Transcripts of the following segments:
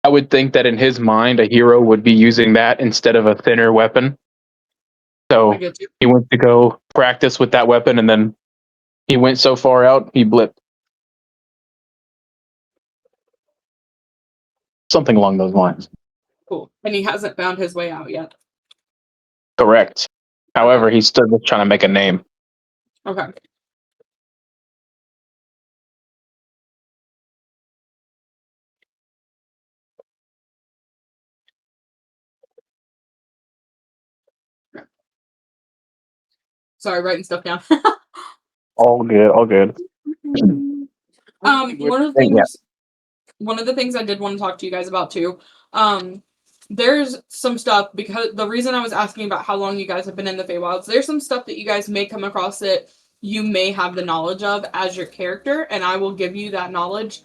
I would think that in his mind, a hero would be using that instead of a thinner weapon. I So get you. he went to go practice with that weapon, and then he went so far out, he blipped. Something along those lines. Cool. And he hasn't found his way out yet. Correct. However, he's still just trying to make a name. Okay. Sorry, writing stuff down. All good, all good. One of the things I did want to talk to you guys about too. There's some stuff, because the reason I was asking about how long you guys have been in the Feywilds, there's some stuff that you guys may come across that you may have the knowledge of as your character, and I will give you that knowledge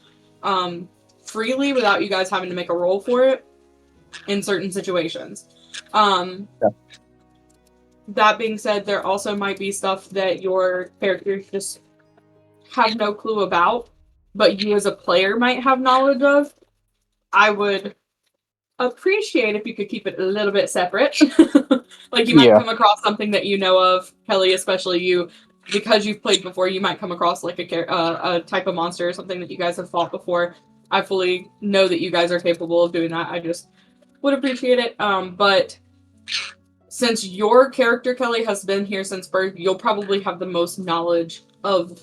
freely without you guys having to make a roll for it in certain situations. That being said, there also might be stuff that your characters just have no clue about, but you as a player might have knowledge of. I would appreciate if you could keep it a little bit separate. Like, you might come across something that you know of, Kelley, especially you, because you've played before, you might come across like a type of monster or something that you guys have fought before. I fully know that you guys are capable of doing that. I just would appreciate it. But since your character, Kelley, has been here since birth, you'll probably have the most knowledge of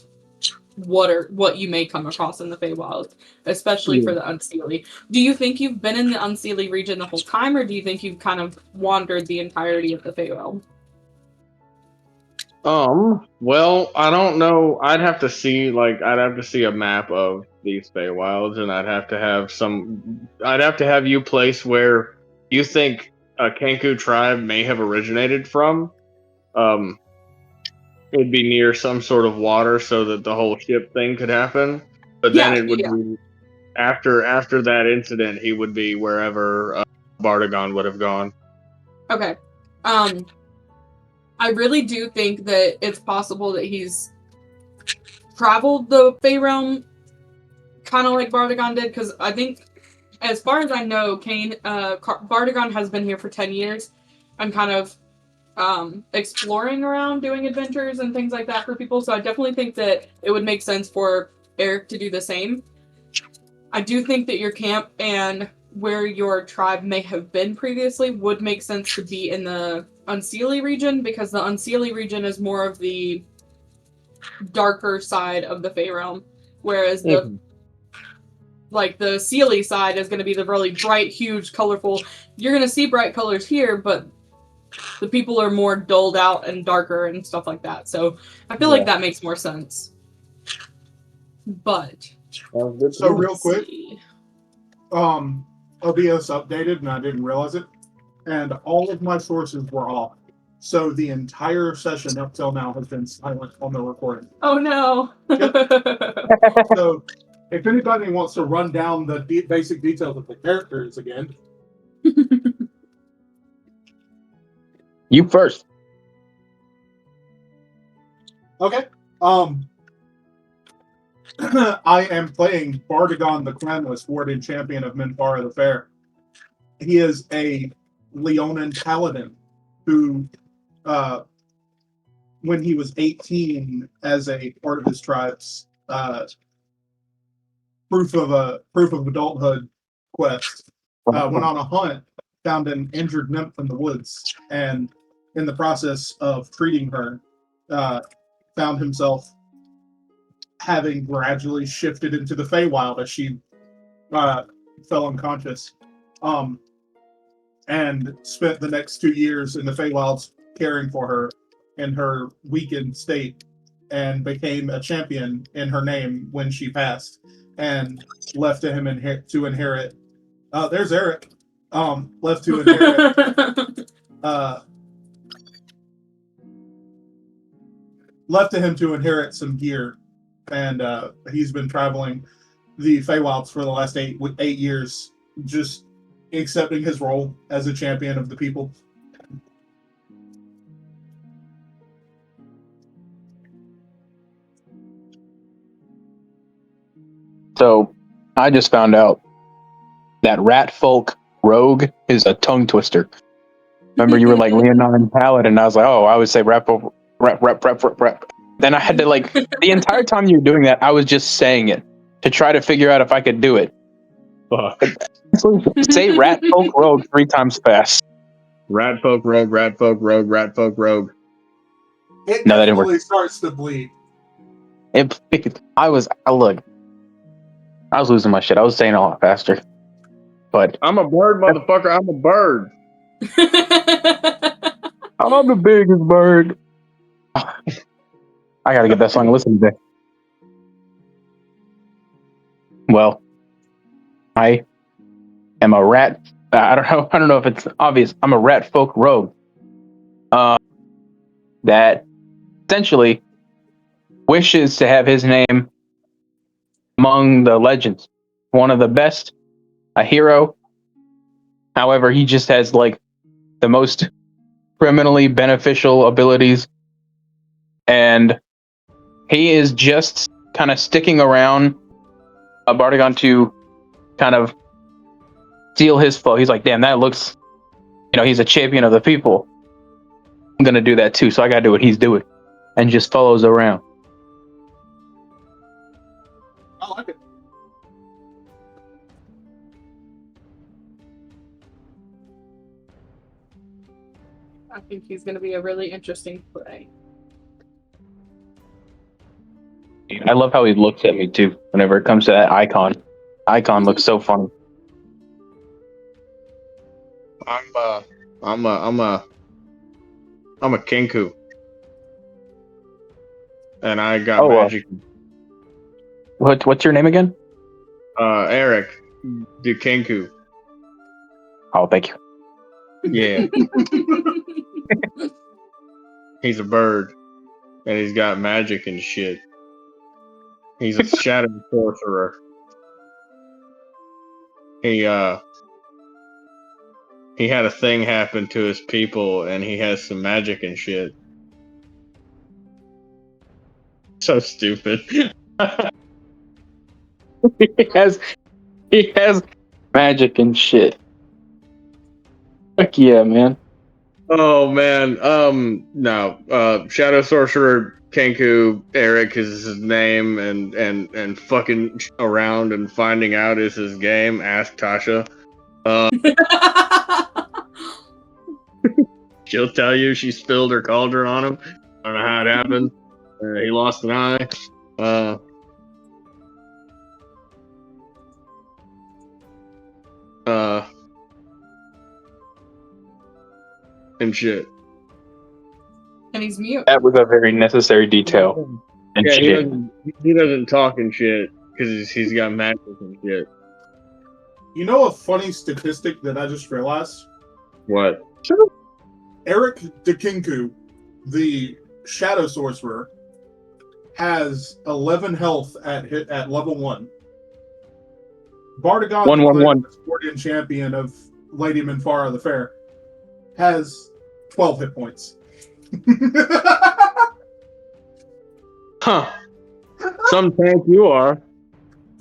what you may come across in the Feywild, especially for the Unseelie. Do you think you've been in the Unseelie region the whole time, or do you think you've kind of wandered the entirety of the Feywild? Well, I don't know. I'd have to see a map of these Feywilds, and I'd have to have you place where you think a Kenku tribe may have originated from. It'd be near some sort of water so that the whole ship thing could happen. But then it would be after that incident, he would be wherever Bardagon would have gone. Okay. I really do think that it's possible that he's traveled the Fey realm kind of like Bardagon did, because I think, as far as I know, Cain, Bardagon has been here for 10 years and kind of exploring around, doing adventures and things like that for people, so I definitely think that it would make sense for Eric to do the same. I do think that your camp and where your tribe may have been previously would make sense to be in the Unseelie region, because the Unseelie region is more of the darker side of the Fey realm, whereas the Seelie side is going to be the really bright, huge, colorful. You're going to see bright colors here, but the people are more dulled out and darker and stuff like that. So I feel like that makes more sense. But so real quick, OBS updated and I didn't realize it, and all of my sources were off. So the entire session up till now has been silent on the recording. Oh no! Yep. So if anybody wants to run down the basic details of the characters again, you first. Okay. I am playing Bardagon the Clanless, Warden Champion of Minfara the Fair. He is a Leonin Paladin who, when he was 18, as a part of his tribe's proof of adulthood quest, went on a hunt, found an injured nymph in the woods, and in the process of treating her, found himself having gradually shifted into the Feywild as she fell unconscious, and spent the next 2 years in the Feywilds caring for her in her weakened state, and became a champion in her name when she passed, and left to him to inherit. There's Eric. Left to inherit. Left to him to inherit some gear, and he's been traveling the Feywilds for the last 8 years, just accepting his role as a champion of the people. So I just found out that rat folk rogue is a tongue twister. Remember, you were like Leonine Paladin, and I was like, oh, I would say rat folk, rep. Then I had to like the entire time you were doing that, I was just saying it to try to figure out if I could do it. Fuck. Say rat folk rogue 3 times fast. Rat folk rogue, rat folk rogue, rat folk rogue. It No, that didn't work. definitely starts to bleed. I was losing my shit. I was saying it a lot faster. But I'm a bird, motherfucker. I'm a bird. I'm the biggest bird. I gotta get that song to listen to. Well, I am a rat. I don't know if it's obvious. I'm a rat folk rogue. That essentially wishes to have his name among the legends. One of the best, a hero. However, he just has like the most criminally beneficial abilities, and he is just kind of sticking around Bardagon to kind of steal his flow. He's like, damn, that looks, he's a champion of the people. I'm gonna do that too, so I gotta do what he's doing, and just follows around. I like it. I think he's going to be a really interesting play. I love how he looks at me too. Whenever it comes to that icon, looks so funny. I'm a Kenku. And I got magic. What's your name again? Eric Dukenku. Oh, thank you. Yeah. He's a bird. And he's got magic and shit. He's a shadow sorcerer. He had a thing happen to his people, and he has some magic and shit. So stupid. he has magic and shit. Heck yeah, man. Oh man. No. Shadow sorcerer Kenku Eric is his name, and fucking around and finding out is his game. Ask Tasha. She'll tell you she spilled her cauldron on him. I don't know how it happened. He lost an eye. And shit. And he's mute. That was a very necessary detail. And Yeah, shit. he doesn't talk and shit because he's got magic and shit. You know a funny statistic that I just realized? What? Eric Dekinku, the Shadow Sorcerer, has 11 health at level 1. Bardagon, 111. the Scorpion champion of Lady Minfara the Fair, has 12 hit points. Huh. Some tank you are.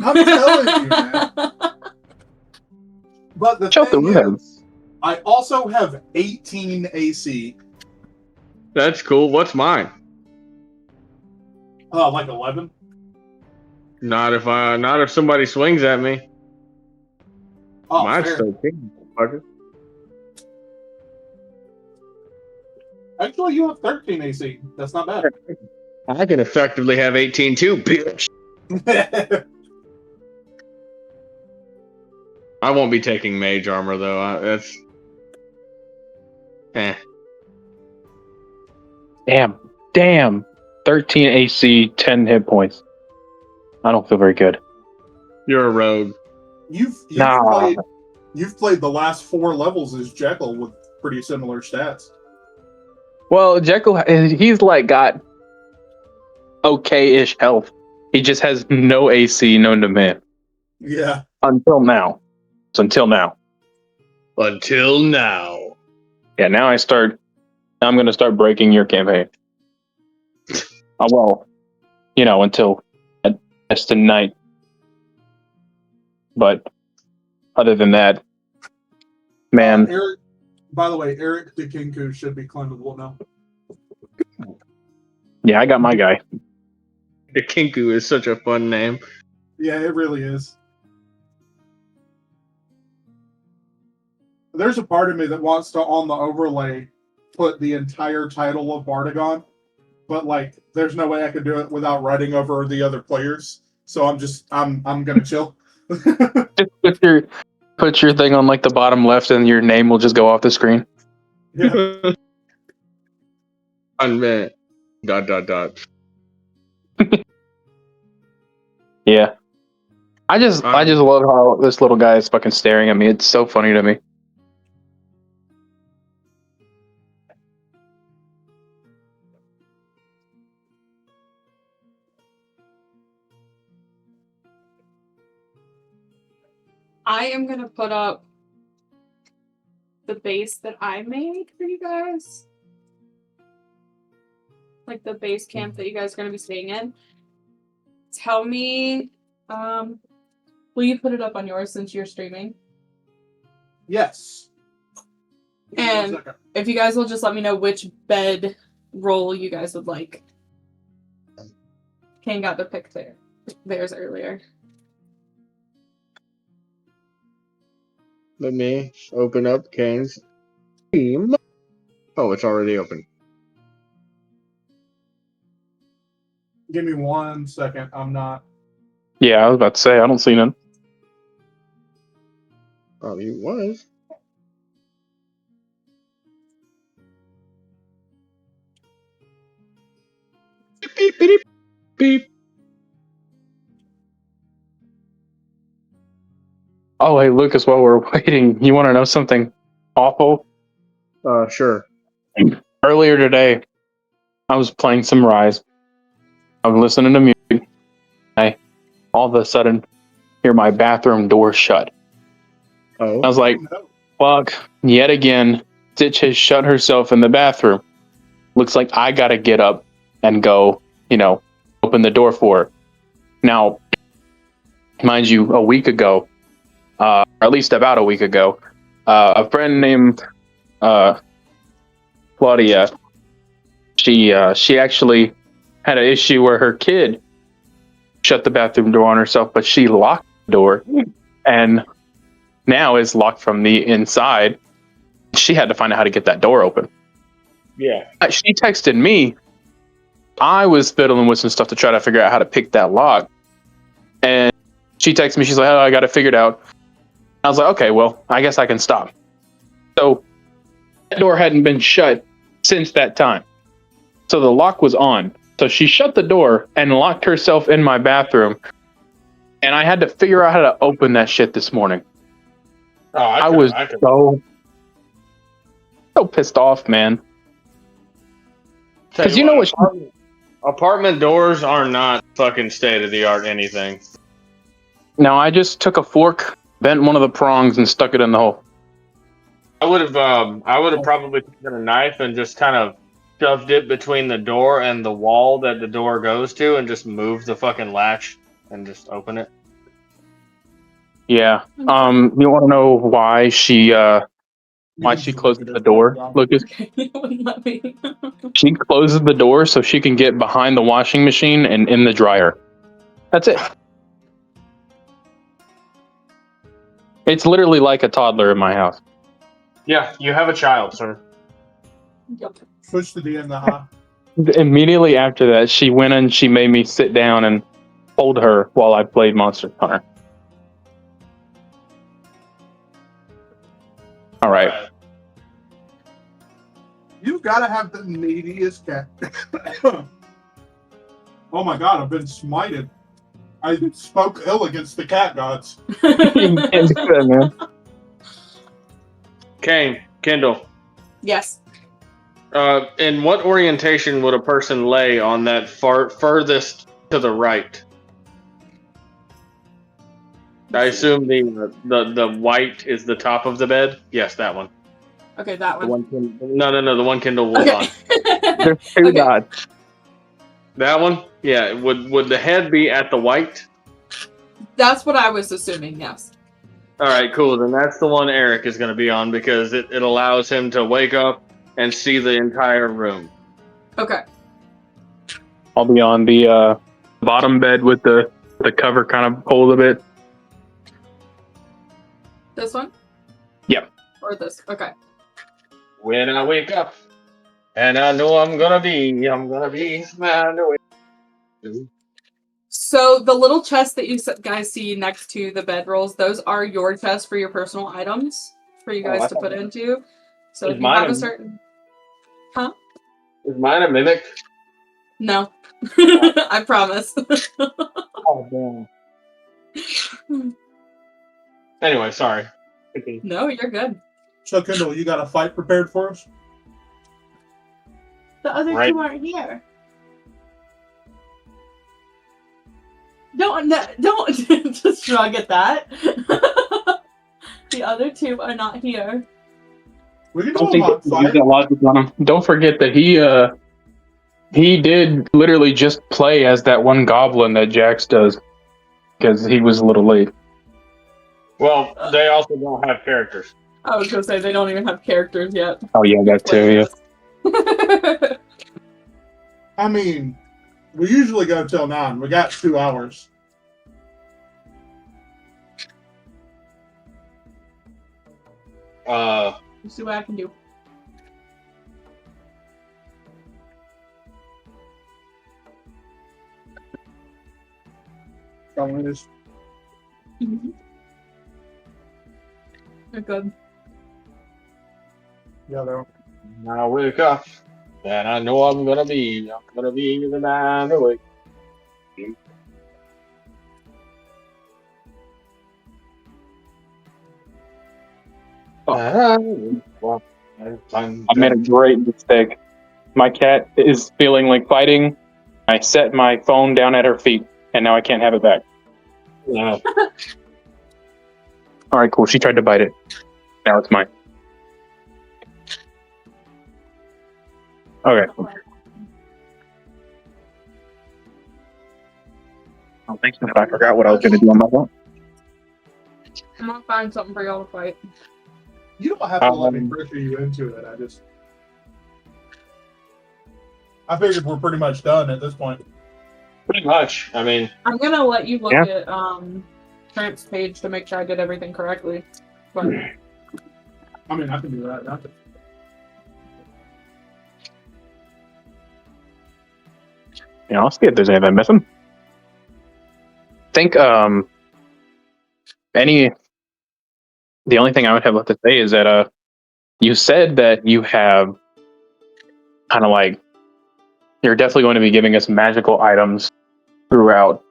I'm telling you, man. But the Shut the thing room. is, I also have 18 AC. That's cool. What's mine? Like 11. Not if somebody swings at me. Oh, Mine's fair. so king, motherfucker. Actually, you have 13 AC. That's not bad. I can effectively have 18 too, bitch. I won't be taking mage armor though. That's Damn. 13 AC, 10 hit points. I don't feel very good. You're a rogue. You've Nah. played the last 4 levels as Jekyll with pretty similar stats. Well, Jekyll, he's like got okay-ish health. He just has no AC known to man. Yeah. Until now. Until now. Yeah, now I'm going to start breaking your campaign. Until tonight. But other than that, man. Eric, by the way, Eric the Kinku should be climbable now. Yeah, I got my guy. The Kinku is such a fun name. Yeah, it really is. There's a part of me that wants to, on the overlay, put the entire title of Bardagon, but like, there's no way I could do it without writing over the other players. So I'm gonna chill. Just put your thing on like the bottom left, and your name will just go off the screen. Yeah. Fun man. ... Yeah. I just love how this little guy is fucking staring at me. It's so funny to me. I am going to put up the base that I made for you guys. Like the base camp that you guys are going to be staying in. Tell me, will you put it up on yours since you're streaming? Yes. And if you guys will just let me know which bed roll you guys would like. Cain got to pick theirs earlier. Let me open up Kane's team. Oh, it's already open. Give me 1 second. I'm not. Yeah, I was about to say I don't see none. Oh, he was. Beep, beep, beep, beep. Oh, hey, Lucas, while we're waiting, you want to know something awful? Sure. Earlier today, I was playing some Rise. I was listening to music. I all of a sudden hear my bathroom door shut. Oh. I was like, No. fuck, yet again, Stitch has shut herself in the bathroom. Looks like I gotta get up and go, open the door for her. Now, mind you, a week ago, or at least about a week ago, a friend named Claudia, she actually had an issue where her kid shut the bathroom door on herself, but she locked the door, and now is locked from the inside. She had to find out how to get that door open. Yeah. She texted me. I was fiddling with some stuff to try to figure out how to pick that lock, and she texted me. She's like, "Oh, I got it figured out." I was like, "Okay, well, I guess I can stop." So that door hadn't been shut since that time. So the lock was on. So she shut the door and locked herself in my bathroom. And I had to figure out how to open that shit this morning. Oh, I was so pissed off, man. Because you know what? Apartment doors are not fucking state of the art anything. No, I just took a fork, bent one of the prongs, and stuck it in the hole. I would have probably taken a knife and just kind of shoved it between the door and the wall that the door goes to, and just moved the fucking latch and just open it. Yeah. You want to know why she closes the door, Lucas? You wouldn't let me. She closes the door so she can get behind the washing machine and in the dryer. That's it. It's literally like a toddler in my house. Yeah, you have a child, sir. Yep. Push the D in the high. Immediately after that, she went and she made me sit down and hold her while I played Monster Hunter. All right. You've got to have the neediest cat. Oh my god, I've been smited. I spoke ill against the cat gods. You can't do that, man. Cain, Kendall. Yes. In what orientation would a person lay on that furthest to the right? I assume the white is the top of the bed. Yes, that one. Okay, that The one. no, the one Kendall was on. There's two gods. That one? Yeah. Would the head be at the white? That's what I was assuming, yes. All right, cool. Then that's the one Eric is going to be on because it allows him to wake up and see the entire room. Okay. I'll be on the bottom bed with the cover kind of pulled a bit. This one? Yep. Or this? Okay. When I wake up, and I know I'm gonna be man. So the little chest that you guys see next to the bedrolls, those are your chests for your personal items for you guys I to thought put into. So Is if you mine have a- a certain... Huh? Is mine a mimic? No. I promise. Oh damn. Anyway, sorry. Okay. No, you're good. So, Kendall, you got a fight prepared for us? The other Right. two aren't here. Don't just shrug at that. The other two are not here. We can I do don't a think mock they can use fight. that logic on him. Don't forget that he did literally just play as that one goblin that Jax does because he was a little late. Well, they also don't have characters. I was gonna say they don't even have characters yet. Oh yeah, that too. Yeah. I mean, we usually go till 9. We got 2 hours. Let's see what I can do. You're good. Yeah, though. When I wake up, then I know I'm gonna be the man awake. I made a great mistake. My cat is feeling like fighting. I set my phone down at her feet, and now I can't have it back. Yeah. All right, cool. She tried to bite it. Now it's mine. Okay. Oh, thanks. I forgot what I was going to do on my phone. I'm gonna find something for y'all to fight. You don't have to let me pressure you into it. I figured we're pretty much done at this point. Pretty much. I mean, I'm gonna let you look Yeah. at Trent's page to make sure I did everything correctly. But I mean, I can do that. Yeah, I'll see if there's anything missing. Think the only thing I would have left to say is that you said that you have kind of like you're definitely going to be giving us magical items throughout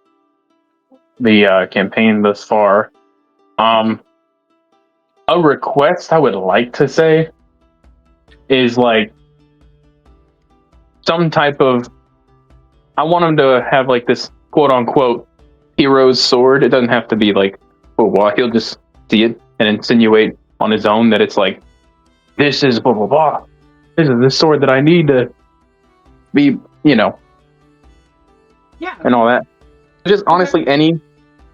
the campaign thus far. A request I would like to say is like some type of I want him to have like this quote unquote hero's sword. It doesn't have to be like well, he'll just see it and insinuate on his own that it's like this is blah blah blah. This is the sword that I need to be, yeah. and all that. Just honestly, any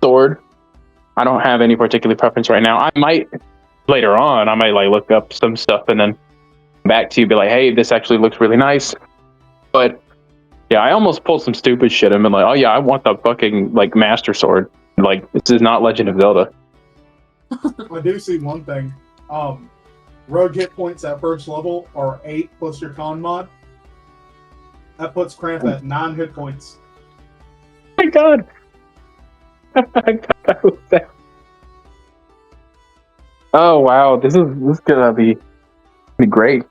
sword. I don't have any particular preference right now. I might later on. I might like look up some stuff and then back to you, be like, hey, this actually looks really nice. But yeah, I almost pulled some stupid shit and been like, oh yeah, I want the fucking like master sword. Like this is not Legend of Zelda. I do see one thing. Rogue hit points at first level are 8 plus your con mod. That puts Cramp at 9 hit points. Oh my god. Oh wow, this is gonna be great.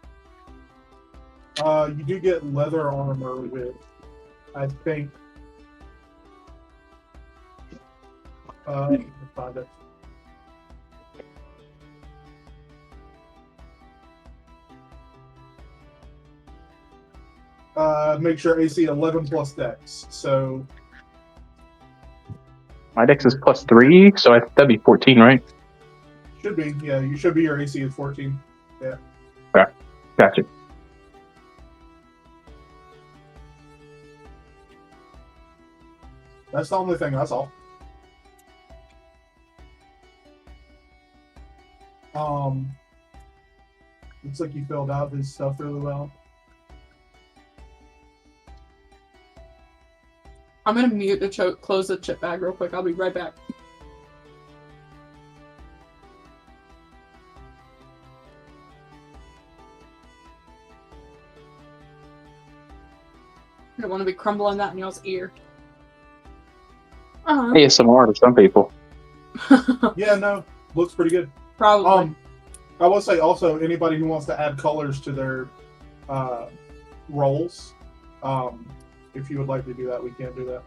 You do get leather armor with, I think. Let me find it. Make sure AC 11 plus Dex. So My dex is +3, so that'd be 14, right? should be, yeah. You should be your AC is 14. Gotcha. That's the only thing I saw. Looks like you filled out his stuff really well. I'm gonna mute the close the chip bag real quick. I'll be right back. I don't want to be crumbling that in y'all's ear. ASMR to some people. Yeah, no, looks pretty good. Probably. I will say also, anybody who wants to add colors to their rolls, if you would like to do that, we can do that.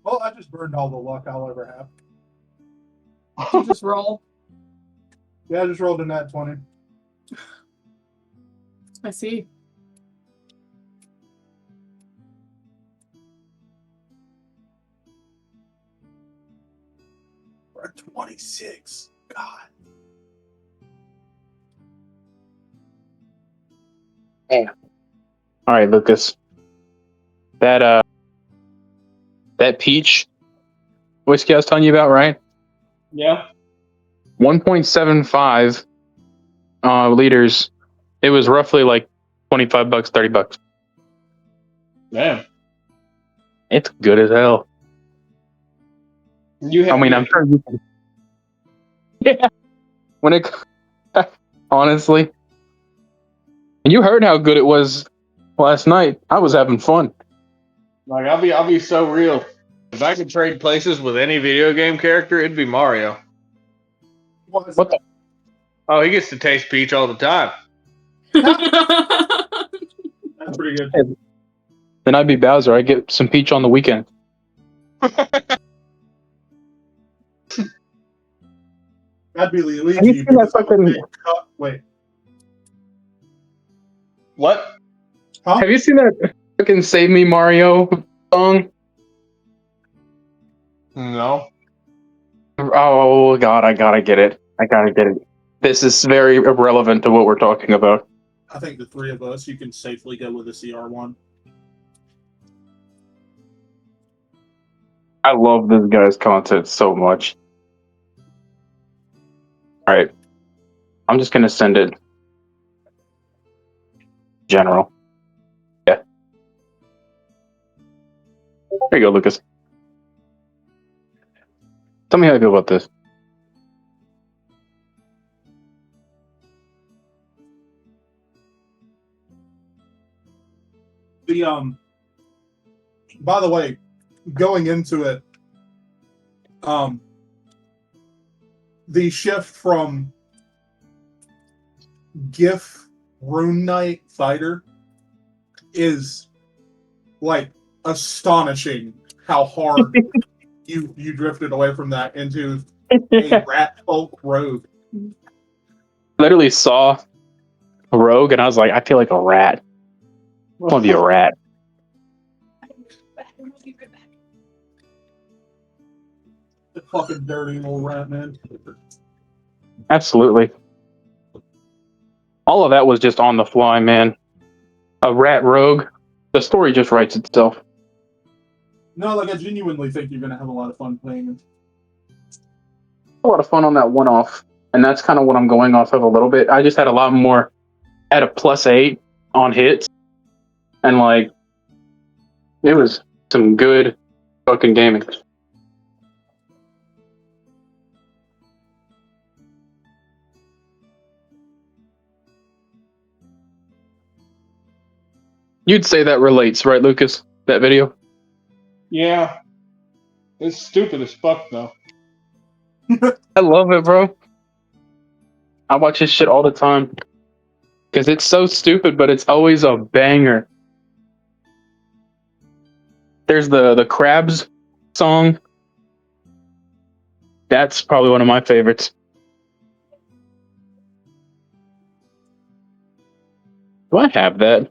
Well, I just burned all the luck I'll ever have. You just roll. Yeah, I just rolled a nat 20. I see. We're at 26. God. All right, Lucas. That peach whiskey I was telling you about, right? Yeah. 1.75 liters. It was roughly like $25, $30. Damn. It's good as hell. You have, I mean, I'm sure you can. Yeah. When it honestly, and you heard how good it was last night. I was having fun. like I'll be so real. If I could trade places with any video game character, it'd be Mario. What the? Oh, he gets to taste peach all the time. That's pretty good. Then I'd be Bowser. I get some peach on the weekend. I'd be Luigi. Have you seen that because I'm a fucking- big wait. What? Huh? Have you seen that fucking "Save Me Mario" song? No. Oh God, I gotta get it. I gotta get it. This is very irrelevant to what we're talking about. I think the three of us, you can safely go with a CR1. I love this guy's content so much. All right, I'm just gonna send it general. Yeah. There you go, Lucas. Tell me how you feel about this. The by the way, going into it, the shift from GIF Rune Knight Fighter is like astonishing how hard you drifted away from that into a rat folk rogue. Literally saw a rogue, and I was like, I feel like a rat. I want to be a rat. The fucking dirty little rat, man. Absolutely. All of that was just on the fly, man. A rat rogue. The story just writes itself. No, like I genuinely think you're gonna have a lot of fun playing it. A lot of fun on that one-off and that's kind of what I'm going off of a little bit. I just had a lot more at a +8 on hits, and like it was some good fucking gaming. You'd say that relates, right, Lucas? That video? Yeah. It's stupid as fuck, though. I love it, bro. I watch his shit all the time. Because it's so stupid, but it's always a banger. There's the Crabs song. That's probably one of my favorites. Do I have that?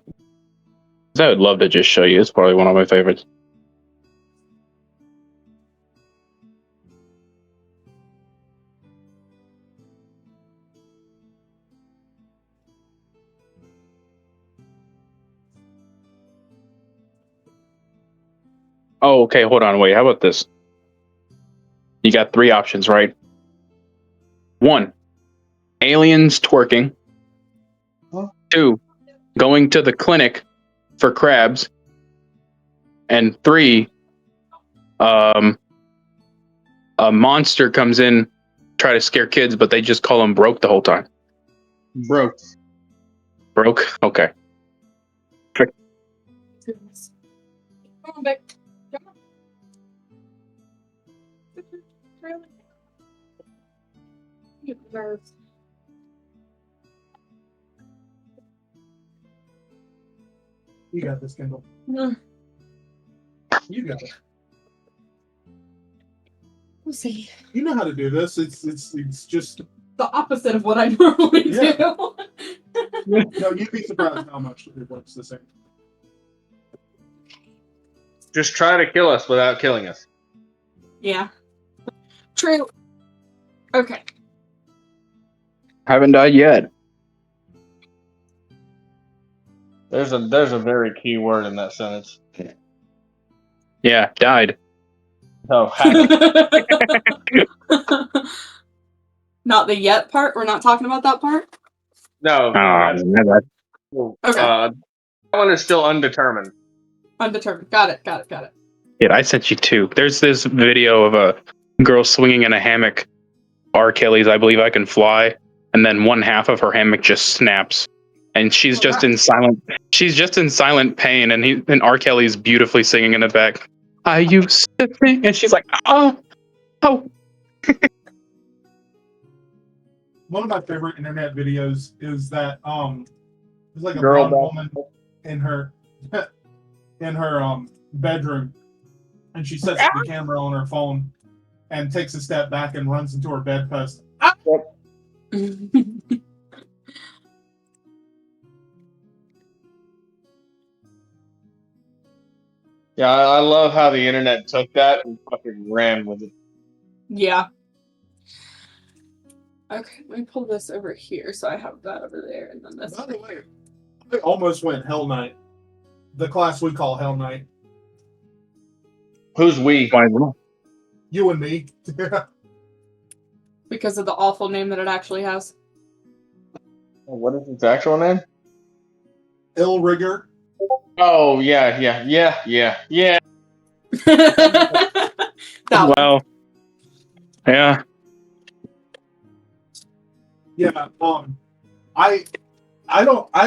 'Cause I would love to just show you. It's probably one of my favorites. Oh, okay. Hold on. Wait. How about this? You got 3 options, right? 1, aliens twerking. Huh? 2, going to the clinic for crabs. And 3, a monster comes in, try to scare kids, but they just call him broke the whole time. Broke. Broke? Okay. Goodness. Come on, babe. Come on. Really? You have nerves. You got this, Kendall. Mm, You got it. We'll see. You know how to do this. It's just The opposite of what I normally Yeah. do. no. You'd be surprised how much it works the same. Just try to kill us without killing us. Yeah. True. Okay. Haven't died yet. There's a very key word in that sentence. Yeah, died. Oh, hack. Not the yet part? We're not talking about that part? No. Oh, That's, Okay. that one is still undetermined. Undetermined. Got it. yeah, I sent you 2. There's this video of a girl swinging in a hammock. R. Kelly's I Believe I Can Fly. And then one half of her hammock just snaps. And she's just in silent pain, and R. Kelly's beautifully singing in the back. I used to think, and she's like, oh. One of my favorite internet videos is that there's like a Girl blonde back. woman in her bedroom, and she sets the camera on her phone and takes a step back and runs into her bedpost. Yeah, I love how the internet took that and fucking ran with it. Yeah. Okay, let me pull this over here so I have that over there, and then this. By the way, I almost went Hell Night, the class we call Hell Night. Who's we? You and me. Because of the awful name that it actually has. What is its actual name? Ill Rigger. Oh, yeah. That one. Well, yeah. Yeah. I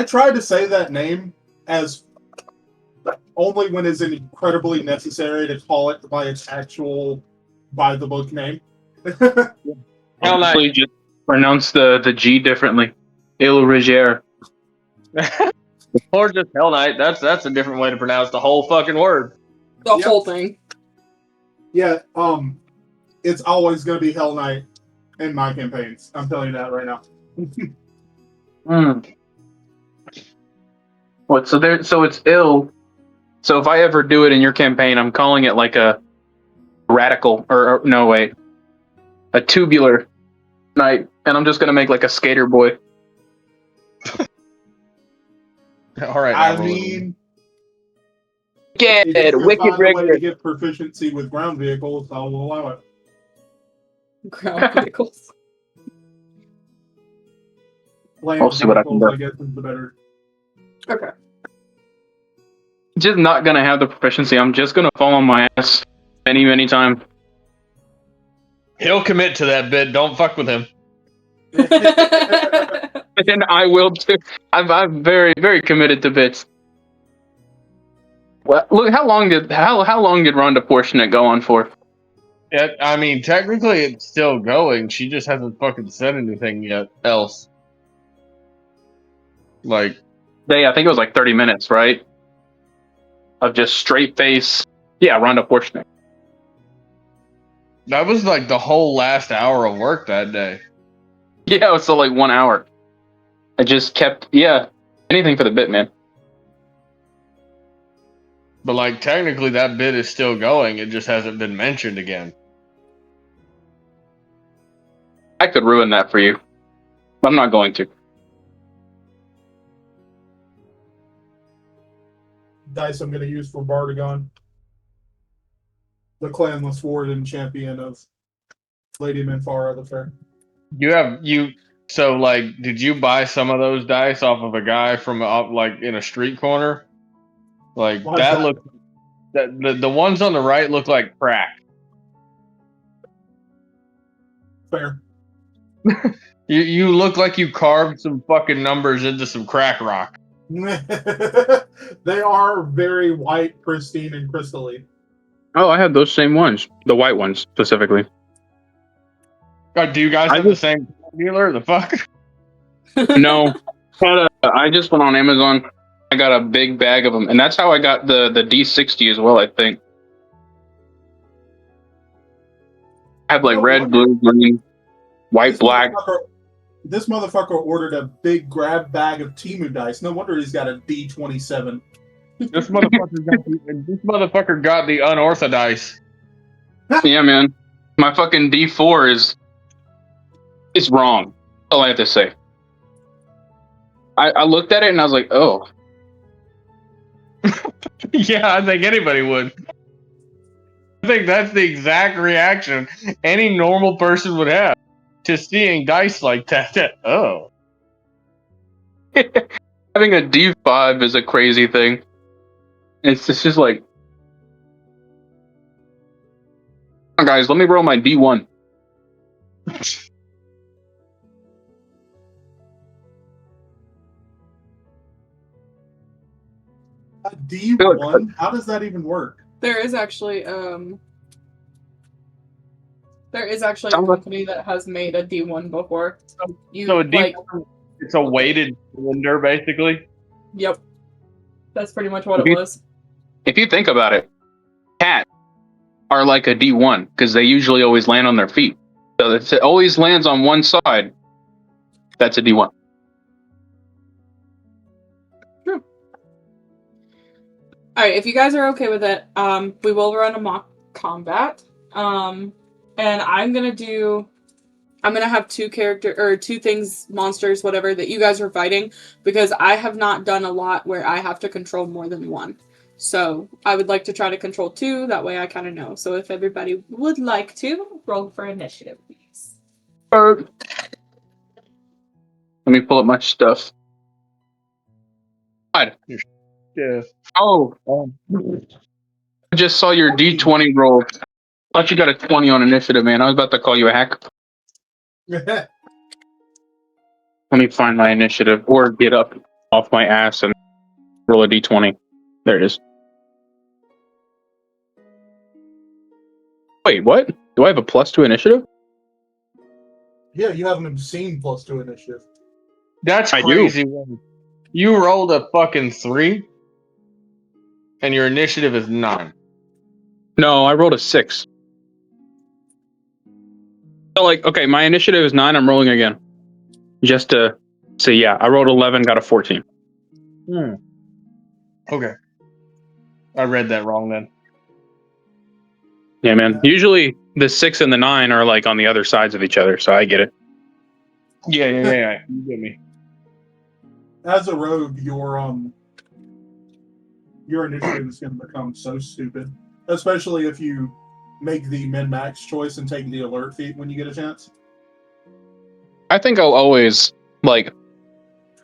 try to say that name as only when it's incredibly necessary to call it by its actual by the book name. Hell Night. Actually, just pronounce the G differently. Il Rigier. Or just Hell Night. That's a different way to pronounce the whole fucking word. The Yep. whole thing. Yeah, it's always going to be Hell Night in my campaigns. I'm telling you that right now. What? So it's ill. So if I ever do it in your campaign, I'm calling it like a radical, or no, wait, a tubular night, and I'm just gonna make like a skater boy. All right. I now, mean, Get if you can wicked find a way to rigor. get proficiency with ground vehicles, I will allow it. Ground vehicles. Playing I'll see what I can vehicles, do. I guess, is the better. Okay. Just not gonna have the proficiency. I'm just gonna fall on my ass many times. He'll commit to that bit. Don't fuck with him. And I will too. I'm very committed to bits. Well, look, how long did Rhonda Portionate go on for? Yeah, I mean, technically it's still going. She just hasn't fucking said anything yet else. Like, I think it was like 30 minutes, right? Of just straight face. Yeah, Rhonda Portionate. that was like the whole last hour of work that day. Yeah, it was still like 1 hour. I just kept, anything for the bit, man. But like, technically that bit is still going. It just hasn't been mentioned again. I could ruin that for you. I'm not going to. Dice I'm going to use for Bardagon, the clanless warden champion of Lady Minfara the Fair. So like, did you buy some of those dice off of a guy from up like in a street corner? Like Why is that that? look that the ones on the right look like crack. Fair. You look like you carved some fucking numbers into some crack rock. They are very white, pristine, and crystally. Oh, I had those same ones. The white ones, specifically. Do you guys have the same dealer? The fuck? No. I just went on Amazon. I got a big bag of them. And that's how I got the D60 as well, I think. I have like red, blue, green, white, black. This motherfucker ordered a big grab bag of Timu dice. No wonder he's got a D27. This motherfucker got the unorthodox. Yeah, man. My fucking D4 is wrong. That's all I have to say. I looked at it and I was like, oh. Yeah, I think anybody would. I think that's the exact reaction any normal person would have to seeing dice like that. Oh. Having a D5 is a crazy thing. It's just like, oh, guys, let me roll my D1. A D1? How does that even work? There is actually a company that has made a D1 before. So a D1, it's a weighted cylinder, basically. Yep. That's pretty much what it was. If you think about it, cats are like a D1 because they usually always land on their feet. So if it always lands on one side, that's a D1. True. All right, if you guys are okay with it, we will run a mock combat. And I'm gonna have two things, monsters, whatever, that you guys are fighting, because I have not done a lot where I have to control more than one. So I would like to try to control two, that way I kind of know. So if everybody would like to, roll for initiative, please. Let me pull up my stuff. Yeah. Oh. I just saw your D20 roll. Thought you got a 20 on initiative, man. I was about to call you a hacker. Let me find my initiative or get up off my ass and roll a D20. There it is. Wait, what? Do I have a +2 initiative? Yeah, you have an obscene +2 initiative. That's I crazy. You rolled a fucking 3, and your initiative is 9. No, I rolled a 6. So, okay, my initiative is 9. I'm rolling again. Just to see, yeah, I rolled 11, got a 14. Okay. I read that wrong then. Yeah, man. Usually the 6 and the 9 are like on the other sides of each other, so I get it. Yeah. You get me. As a rogue, your initiative is going to become so stupid, especially if you make the min-max choice and take the alert feat when you get a chance. I think I'll always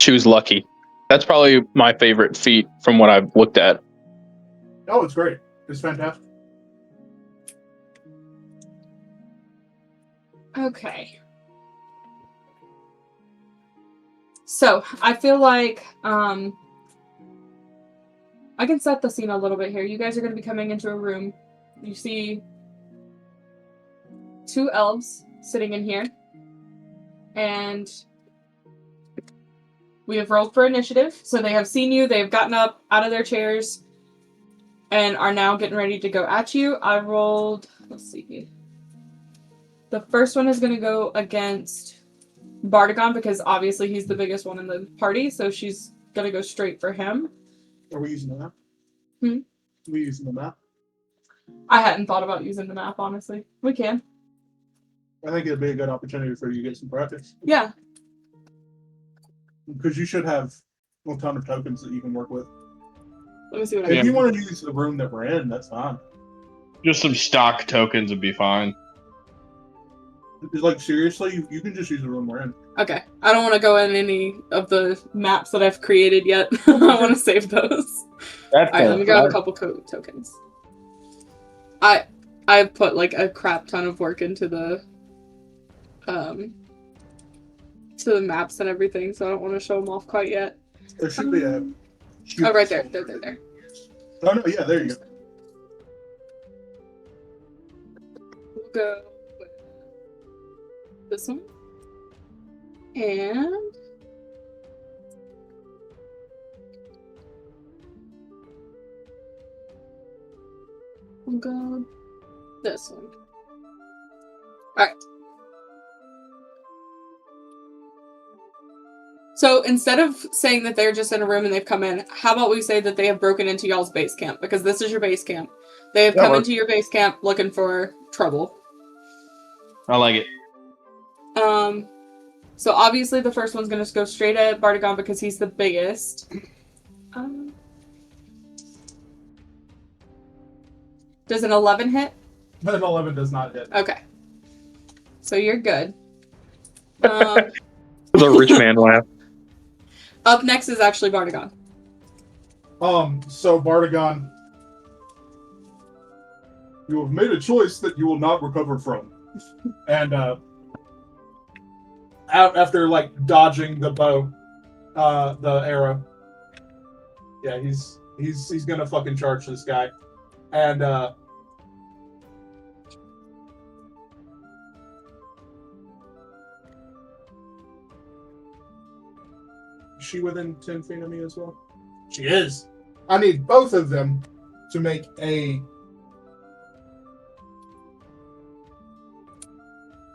choose lucky. That's probably my favorite feat from what I've looked at. Oh, it's great. It's fantastic. Okay. So I feel like I can set the scene a little bit here. You guys are going to be coming into a room. You see 2 elves sitting in here, and we have rolled for initiative. So they have seen you. They have gotten up out of their chairs and are now getting ready to go at you. I rolled. Let's see. The first one is going to go against Bardagon because obviously he's the biggest one in the party, so she's gonna go straight for him. Are we using the map? Hmm? Are we using the map? I hadn't thought about using the map, honestly. We can. I think it'd be a good opportunity for you to get some practice. Yeah. Because you should have a ton of tokens that you can work with. Let me see what I If can. you want to use the room that we're in, that's fine. Just some stock tokens would be fine. Like, seriously, you can just use the room we're in. Okay. I don't want to go in any of the maps that I've created yet. I want to save those. That's Alright, let me grab a couple tokens. I put like a crap ton of work into the maps and everything, so I don't want to show them off quite yet. There should be a... Oh, right there. There. Oh, no, yeah, there you go. We'll go with this one. And we'll go this one. Alright. So instead of saying that they're just in a room and they've come in, how about we say that they have broken into y'all's base camp? Because this is your base camp. They have come into your base camp looking for trouble. I like it. So obviously the first one's going to go straight at Bardagon because he's the biggest. Does an 11 hit? But an 11 does not hit. Okay. So you're good. The rich man laugh. Up next is actually Bardagon. So Bardagon, you have made a choice that you will not recover from. And, after, like, dodging the bow, the arrow, yeah, he's gonna fucking charge this guy. And, is she within 10 feet of me as well? She is. I need both of them to make a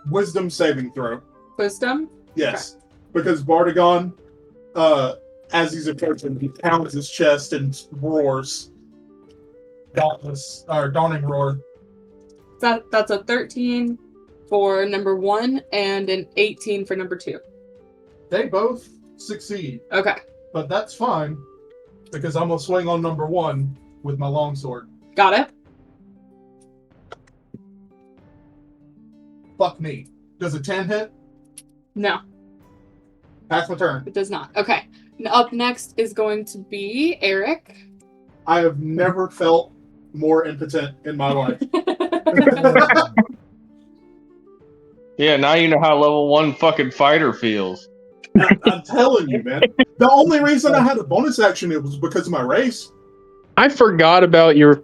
wisdom saving throw. Wisdom? Yes. Okay. Because Bardagon, as he's approaching, he pounds his chest and roars. Dawning roar. That's a 13 for number 1 and an 18 for number 2. They both succeed. Okay. But that's fine, because I'm going to swing on number 1 with my longsword. Got it. Fuck me. Does a 10 hit? No. Pass my turn. It does not. Okay. Up next is going to be Eric. I have never felt more impotent in my life. Yeah, now you know how level 1 fucking fighter feels. I'm telling you, man. The only reason I had a bonus action it was because of my race. I forgot about your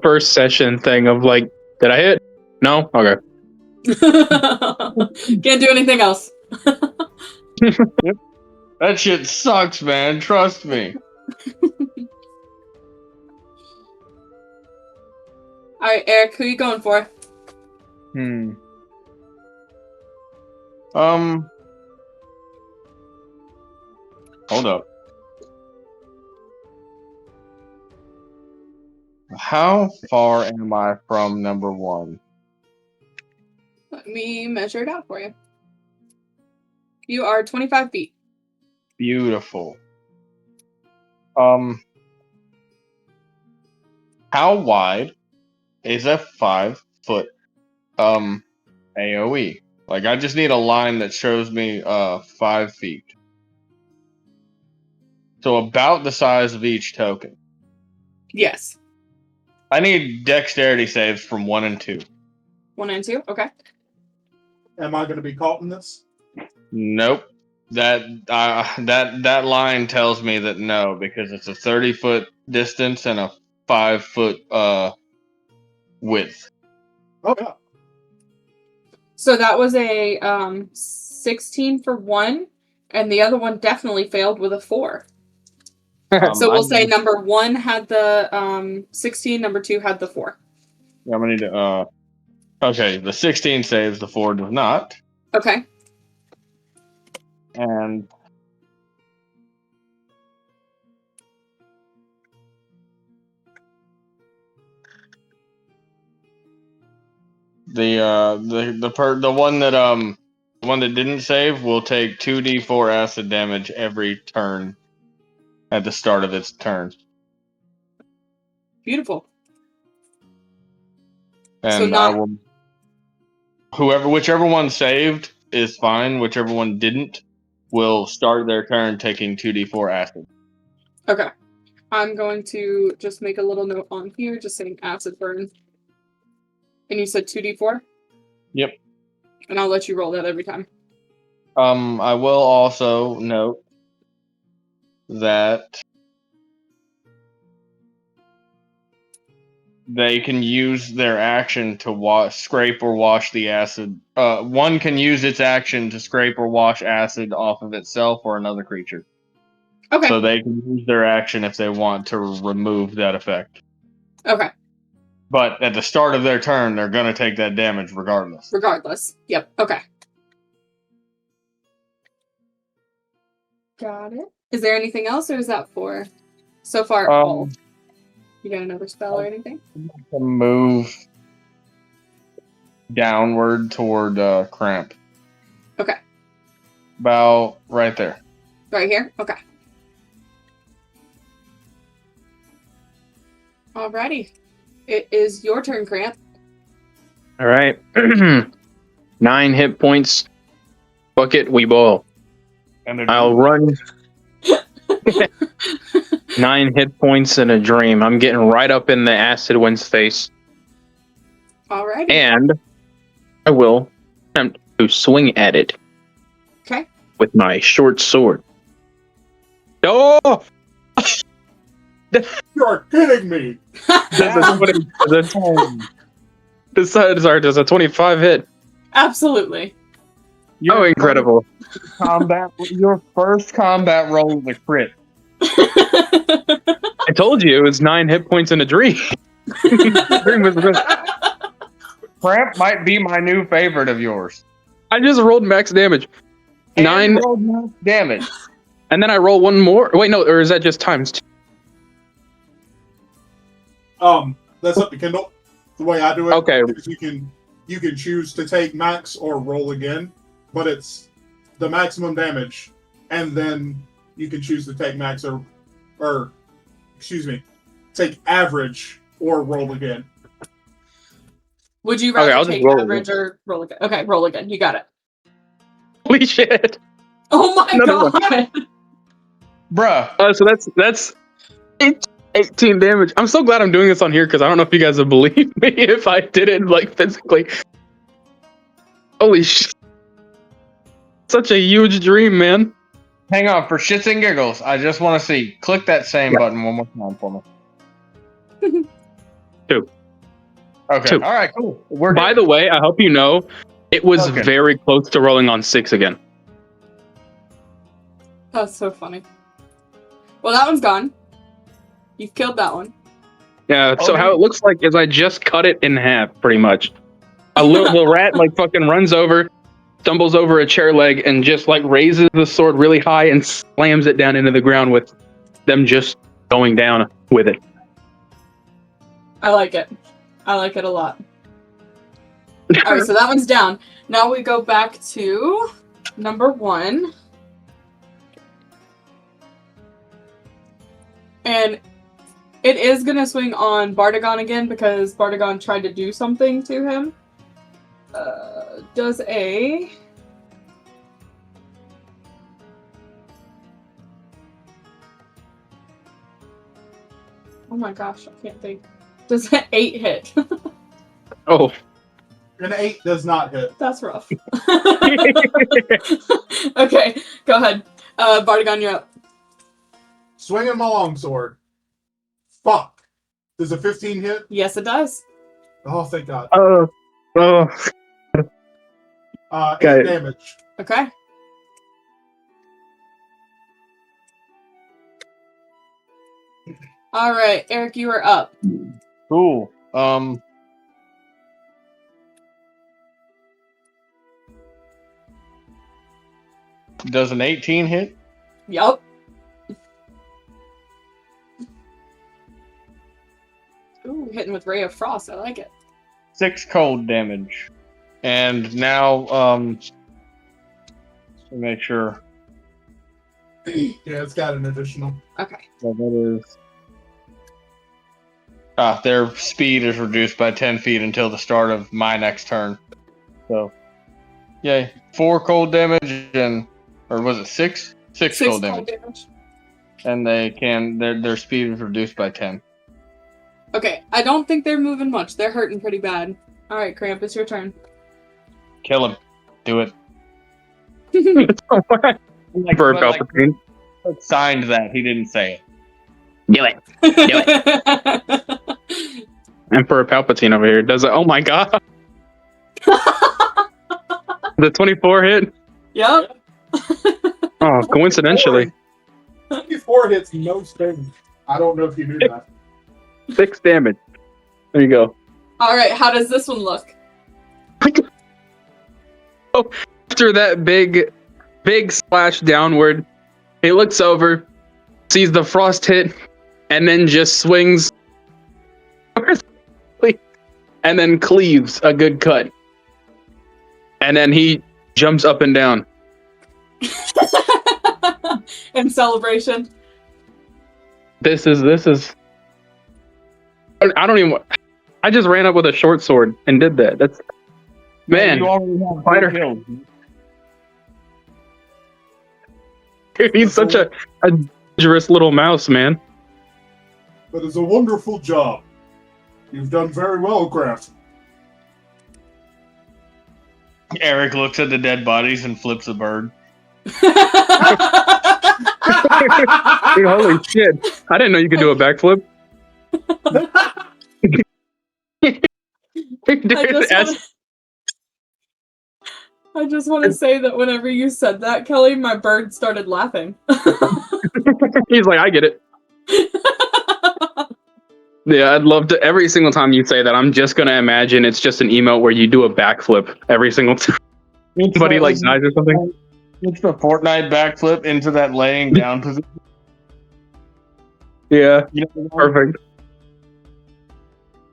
first session thing of like, did I hit? No? Okay. Can't do anything else. That shit sucks, man. Trust me. Alright, Eric, who are you going for? Hold up. How far am I from number 1? Let me measure it out for you. You are 25 feet. Beautiful. How wide is a 5-foot AoE? Like, I just need a line that shows me 5 feet. So about the size of each token. Yes. I need dexterity saves from 1 and 2. 1 and 2. Okay. Am I going to be caught in this? Nope. That line tells me that no, because it's a 30-foot distance and a 5-foot width. Oh, yeah. So that was a 16 for 1, and the other one definitely failed with a 4. So we'll say number 1 had the 16, number 2 had the 4. I'm gonna need to. Okay, the 16 saves, the 4 does not, Okay. and the one that didn't save will take 2d4 acid damage every turn at the start of its turn. Beautiful. And So I will. Whichever one saved is fine. Whichever one didn't will start their turn taking 2d4 acid. Okay. I'm going to just make a little note on here, just saying acid burn. And you said 2d4? Yep. And I'll let you roll that every time. I will also note that they can use their action to scrape or wash the acid. One can use its action to scrape or wash acid off of itself or another creature. Okay. So they can use their action if they want to remove that effect. Okay. But at the start of their turn, they're going to take that damage regardless. Regardless. Yep. Okay. Got it. Is there anything else, or is that for so far all? You got another spell or anything? To move downward toward Cramp. Okay. About right there. Right here? Okay. Alrighty. It is your turn, Cramp. All right. 9 hit points. Bucket, we ball. And I'll run. 9 hit points in a dream. I'm getting right up in the acid wind's face. Alrighty. And I will attempt to swing at it. Okay. With my short sword. Oh! You're kidding me! Does a 25 hit? Absolutely. Oh, incredible. Your first combat roll was a crit. I told you it was 9 hit points in a dream. Dream was good. Cramp might be my new favorite of yours. I just rolled max damage. And 9 rolled max damage. And then I roll one more. Wait, no, or is that just times 2? That's up to Kendall. The way I do it, Okay. is you can choose to take max or roll again, but it's the maximum damage, and then you can choose to take max or excuse me, take average or roll again. Would you rather I'll just take roll average or roll again? Okay, roll again. You got it. Holy shit. Oh my Another god! Bruh. So that's 18 damage. I'm so glad I'm doing this on here because I don't know if you guys would believe me if I did it like physically. Holy shit. Such a huge dream, man. Hang on, for shits and giggles, I just want to see. Click that same button one more time for me. 2. Okay. 2. All right, cool. By the way, I hope you know, it was very close to rolling on 6 again. That's so funny. Well, that one's gone. You've killed that one. Yeah, so how it looks like is I just cut it in half, pretty much. The rat like fucking runs over, stumbles over a chair leg, and just like raises the sword really high and slams it down into the ground with them just going down with it. I like it. I like it a lot. Alright, so that one's down. Now we go back to number 1. And it is going to swing on Bardagon again because Bardagon tried to do something to him. Does a... Oh my gosh, I can't think. Does an 8 hit? Oh. An 8 does not hit. That's rough. Okay, go ahead. Bardagon, you're up. Swinging my longsword. Fuck. Does a 15 hit? Yes, it does. Oh, thank God. Oh. 8 Got it. damage. Okay. All right, Eric, you are up. Cool. Does an 18 hit? Yup. Ooh, hitting with Ray of Frost. I like it. 6 cold damage. And now, to make sure. Yeah, it's got an additional. Okay. So that is. Their speed is reduced by 10 feet until the start of my next turn. So, yay. 4 cold damage and. Or was it 6? 6 cold damage. And their speed is reduced by 10. Okay, I don't think they're moving much. They're hurting pretty bad. All right, Cramp, it's your turn. Kill him. Do it. For Palpatine. Signed that. He didn't say it. Do it. Emperor Palpatine over here does it. Oh my god. The 24 hit? Yep. Oh, coincidentally. 24 hits, no sting. I don't know if you knew that. 6 damage. There you go. All right, how does this one look? Oh, after that big splash downward, he looks over, sees the frost hit, and then just swings and then cleaves a good cut. And then he jumps up and down. In celebration. This is I don't even. I just ran up with a short sword and did that. That's man. You already have Fighter. 2 kills. He's such a dangerous little mouse, man. That is a wonderful job. You've done very well, Grant. Eric looks at the dead bodies and flips a bird. Dude, holy shit! I didn't know you could do a backflip. Dude, I just want to say that whenever you said that, Kelley, my bird started laughing. he's like, I get it. Yeah, I'd love to. Every single time you say that, I'm just gonna imagine it's just an emote where you do a backflip every single time somebody like dies or something. It's the Fortnite backflip into that laying down position. Yeah, You know, perfect.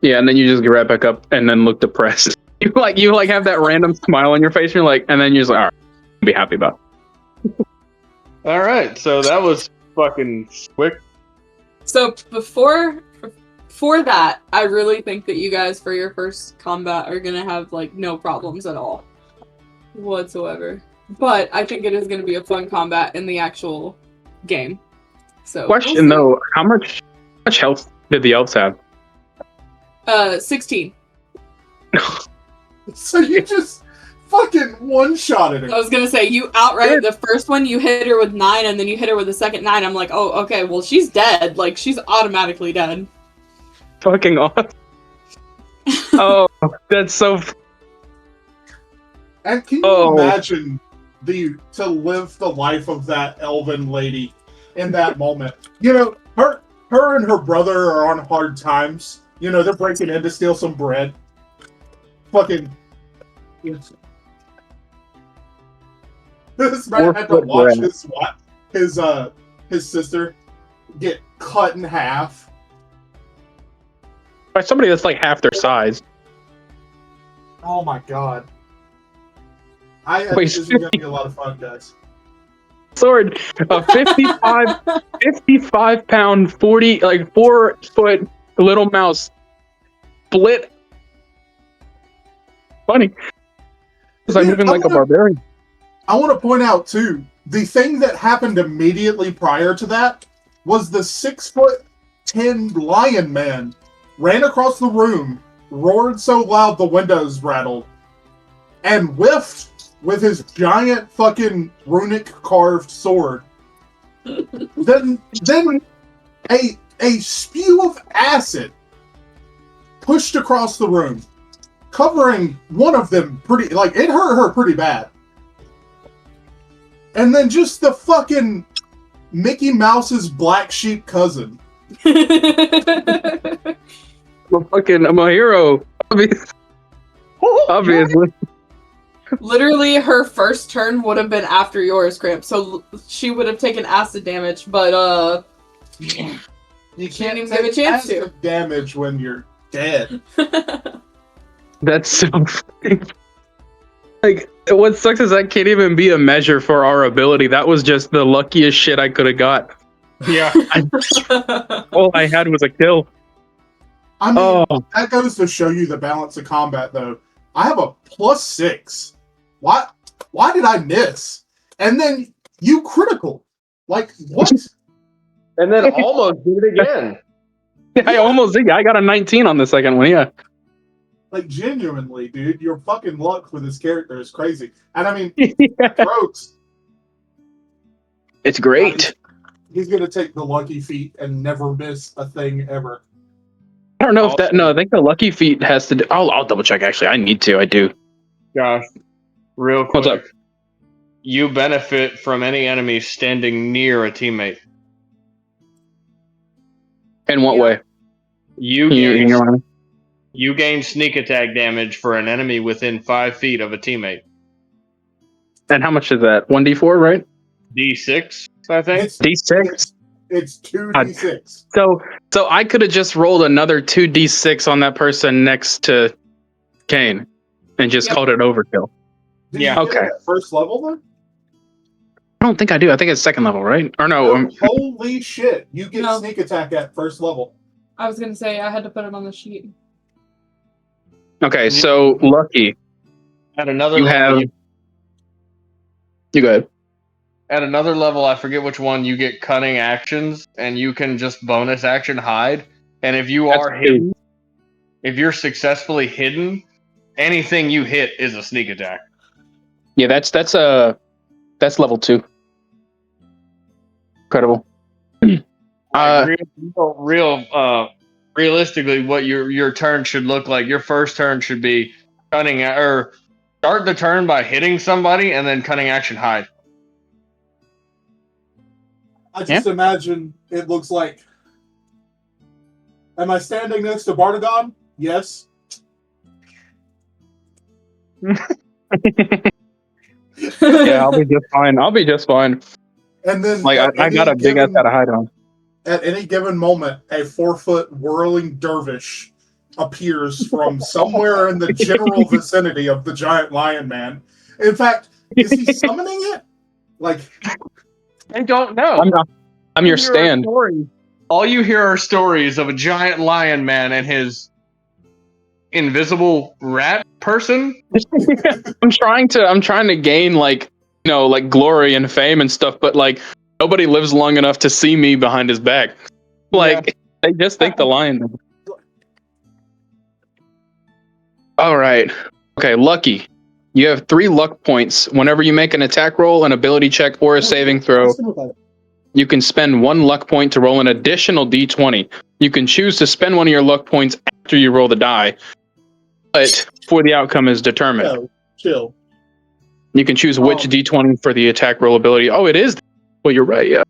Yeah, and then you just get right back up and then look depressed. You have that random smile on your face, and you're like, and then you're just like, all right, I'll be happy about it. All right, so that was fucking quick. So for that, I really think that you guys, for your first combat, are gonna have like no problems at all whatsoever. But I think it is gonna be a fun combat in the actual game. So Question though, how much health did the elves have? 16. So you just fucking one-shotted her. I was gonna say, you outright, the first one you hit her with 9, and then you hit her with the second 9. I'm like, oh, okay, well, she's dead. Like, she's automatically dead. Fucking awesome. Oh, that's so. And can you imagine to live the life of that elven lady in that moment? You know, her and her brother are on hard times. You know, they're breaking in to steal some bread. Fucking. This man had to watch his sister get cut in half. By somebody that's like half their size. Oh my god. I think this is gonna be a lot of fun, guys. Sword, a 55 pound, 4 foot little mouse split. Funny. Because I'm moving like a barbarian. I want to point out too, the thing that happened immediately prior to that was the 6 foot 5'10" lion man ran across the room, roared so loud the windows rattled, and whiffed with his giant fucking runic carved sword. then a spew of acid pushed across the room, covering one of them pretty, like, it hurt her pretty bad. And then just the fucking Mickey Mouse's black sheep cousin. I'm a hero. Obviously. Literally, her first turn would have been after yours, Cramp, so she would have taken acid damage, but, You can't even give a chance to. acid damage when you're dead. That's so funny. Like, what sucks is that can't even be a measure for our ability. That was just the luckiest shit I could have got. Yeah. All I had was a kill. I mean, Oh, that goes to show you the balance of combat, though. I have a +6. Why did I miss? And then you critical. Like, what? And then almost did it again. I almost did. I got a 19 on the second one, yeah. Like, genuinely, dude, your fucking luck with this character is crazy. And I mean, Yeah. Rogues, It's great. he's going to take the lucky feat and never miss a thing ever. I don't know if that. No, I think the lucky feat has to do. I'll double check. Actually, I need to. I do. Josh, real quick. What's up? You benefit from any enemy standing near a teammate. In what Yeah. way? You You gain, your mind? you gain sneak attack damage for an enemy within 5 feet of a teammate. And how much is that? 1d4, right? D6, I think. It's D6. It's 2d6. So I could have just rolled another 2d6 on that person next to Cain, and just Yep. called it overkill. Did Yeah. you get Okay. it at first level, then? I don't think I do. I think it's second level, right? Or no? Holy shit. You get No. sneak attack at first level. I was gonna say, I had to put it on the sheet. Okay, so lucky. At another You level, have. You go ahead. at another level, I forget which one, you get cunning actions, and you can just bonus action hide. And if you That's are hidden, if you're successfully hidden, anything you hit is a sneak attack. Yeah, that's level 2. Incredible. Realistically, what your turn should look like. Your first turn should be cunning, or start the turn by hitting somebody, and then cunning action hide. I just imagine it looks like. Am I standing next to Bardagon? Yes. Yeah, I'll be just fine. I'll be just fine. And then Like at I got any a big ass given- out of hide on. At any given moment, a 4-foot whirling dervish appears from somewhere in the general vicinity of the giant lion man. In fact, is he summoning it? Like, I don't know. I'm your stand. All you hear are stories of a giant lion man and his invisible rat person. I'm trying to gain like glory and fame and stuff, but like nobody lives long enough to see me behind his back. Like they just think the lion. All right. Okay, lucky. You have 3 luck points. Whenever you make an attack roll, an ability check, or a saving throw, you can spend 1 luck point to roll an additional d20. You can choose to spend one of your luck points after you roll the die, but before the outcome is determined. no, chill. You can choose which d20 for the attack roll ability. Oh, it is. Well, you're right. Yeah. You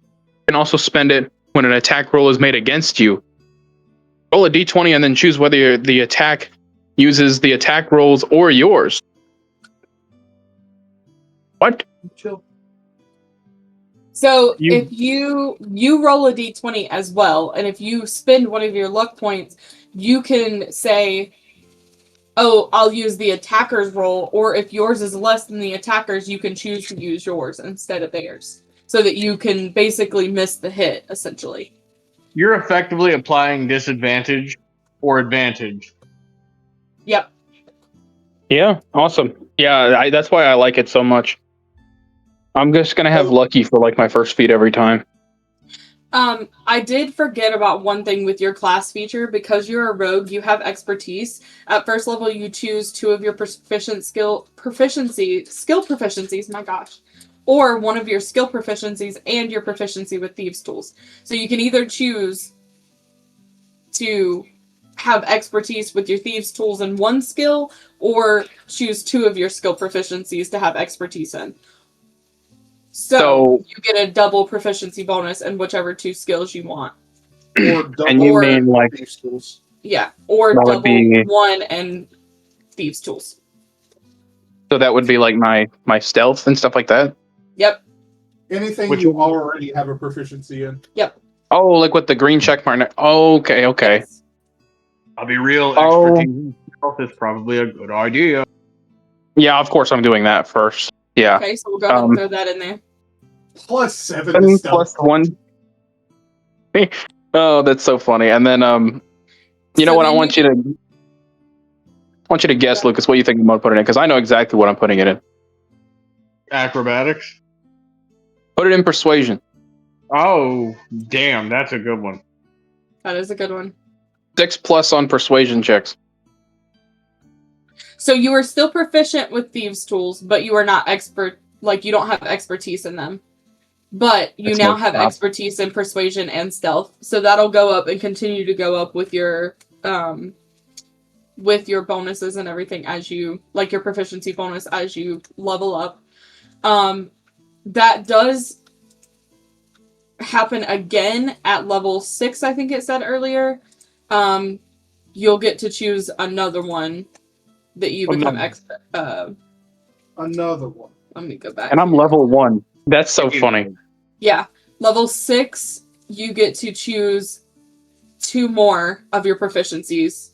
can also spend it when an attack roll is made against you. Roll a d20 and then choose whether the attack uses the attack rolls or yours. What? Chill. So if you roll a d20 as well, and if you spend one of your luck points, you can say, oh, I'll use the attacker's roll, or if yours is less than the attacker's, you can choose to use yours instead of theirs, so that you can basically miss the hit, essentially. You're effectively applying disadvantage or advantage. Yep. Yeah, awesome. Yeah, that's why I like it so much. I'm just gonna have lucky for like my first feat every time. I did forget about one thing with your class feature. Because you're a rogue, you have expertise. At first level, you choose 2 of your skill proficiencies, my gosh. Or one of your skill proficiencies and your proficiency with thieves' tools. So you can either choose to have expertise with your thieves' tools in one skill, or choose 2 of your skill proficiencies to have expertise in. So you get a double proficiency bonus in whichever 2 skills you want. Or double. And you mean like these tools. Yeah, or That would double be- 1 and thieves' tools. so that would be like my stealth and stuff like that. Yep. Anything Which you one? already have a proficiency in. Oh, like with the green check mark. Okay. Yes. I'll be real. Oh. Expertise health is probably a good idea. Yeah, of course I'm doing that first. Yeah. Okay, so we'll go ahead and throw that in there. Plus 7 to stealth. Plus 1. Oh, that's so funny. And then you know So what? I then want you to guess, Lucas, what you think I'm gonna put it in, because I know exactly what I'm putting it in. Acrobatics. Put it in persuasion. Oh, damn, that's a good one. That is a good one. 6+ on persuasion checks. So you are still proficient with thieves' tools, but you are not expert. Like, you don't have expertise in them. But you That's now no have problem. expertise in persuasion and stealth. So that'll go up and continue to go up with your bonuses and everything as you, like your proficiency bonus as you level up. That does happen again at level 6, I think it said earlier. You'll get to choose another one that you become Another one. let me go back. And I'm level 1. That's so funny. Yeah. Level 6, you get to choose 2 more of your proficiencies.